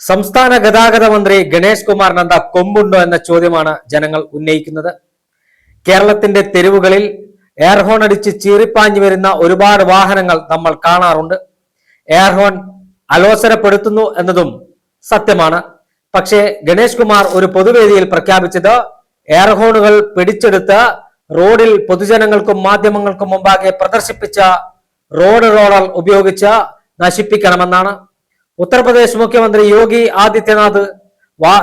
സംസ്ഥാന ഗതാഗത മന്ത്രി ഗണേഷ് കുമാറിന് എന്താ കൊമ്പുണ്ടോ എന്ന ചോദ്യമാണ് ജനങ്ങൾ ഉന്നയിക്കുന്നത്. കേരളത്തിന്റെ തെരുവുകളിൽ എയർഹോൺ അടിച്ച് ചീറിപ്പാഞ്ഞു വരുന്ന ഒരുപാട് വാഹനങ്ങൾ നമ്മൾ കാണാറുണ്ട്. എയർഹോൺ അലോസരപ്പെടുത്തുന്നു എന്നതും സത്യമാണ്. പക്ഷേ ഗണേഷ് കുമാർ ഒരു പൊതുവേദിയിൽ പ്രഖ്യാപിച്ചത് എയർഹോണുകൾ പിടിച്ചെടുത്ത് റോഡിൽ പൊതുജനങ്ങൾക്കും മാധ്യമങ്ങൾക്കും മുമ്പാകെ പ്രദർശിപ്പിച്ച റോഡ് റോളർ ഉപയോഗിച്ച് നശിപ്പിക്കണമെന്നാണ്. ഉത്തർപ്രദേശ് മുഖ്യമന്ത്രി യോഗി ആദിത്യനാഥ്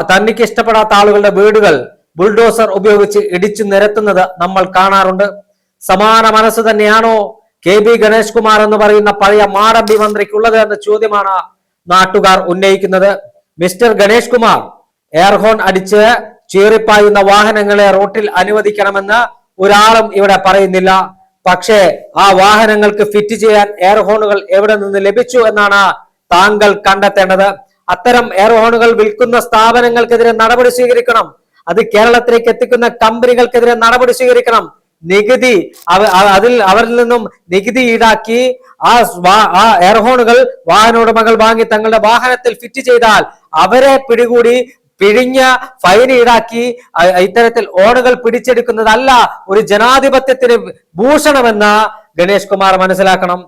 തനിക്ക് ഇഷ്ടപ്പെടാത്ത ആളുകളുടെ വീടുകൾ ബുൾഡോസർ ഉപയോഗിച്ച് ഇടിച്ചു നിരത്തുന്നത് നമ്മൾ കാണാറുണ്ട്. സമാന മനസ്സ് തന്നെയാണോ KB ഗണേഷ് കുമാർ എന്ന് പറയുന്ന പഴയ മാടമ്പി മന്ത്രിക്കുള്ളത് എന്ന ചോദ്യമാണ് നാട്ടുകാർ ഉന്നയിക്കുന്നത്. മിസ്റ്റർ ഗണേഷ് കുമാർ, എയർഹോൺ അടിച്ച് ചീറിപ്പായുന്ന വാഹനങ്ങളെ റോട്ടിൽ അനുവദിക്കണമെന്ന് ഒരാളും ഇവിടെ പറയുന്നില്ല. പക്ഷേ ആ വാഹനങ്ങൾക്ക് ഫിറ്റ് ചെയ്യാൻ എയർഹോണുകൾ എവിടെ നിന്ന് ലഭിച്ചു എന്നാണ് താങ്കൾ കണ്ടെത്തേണ്ടത്. അത്തരം എയർഹോണുകൾ വിൽക്കുന്ന സ്ഥാപനങ്ങൾക്കെതിരെ നടപടി സ്വീകരിക്കണം. അത് കേരളത്തിലേക്ക് എത്തിക്കുന്ന കമ്പനികൾക്കെതിരെ നടപടി സ്വീകരിക്കണം. നികുതി അവരിൽ നിന്നും നികുതി ഈടാക്കി ആ എയർഹോണുകൾ വാഹന ഉടമകൾ വാങ്ങി തങ്ങളുടെ വാഹനത്തിൽ ഫിറ്റ് ചെയ്താൽ അവരെ പിടികൂടി പിഴിഞ്ഞ ഫൈൻ ഈടാക്കി ഇത്തരത്തിൽ ഓണുകൾ പിടിച്ചെടുക്കുന്നതല്ല ഒരു ജനാധിപത്യത്തിന് ഭൂഷണമെന്ന് ഗണേഷ് കുമാർ മനസ്സിലാക്കണം.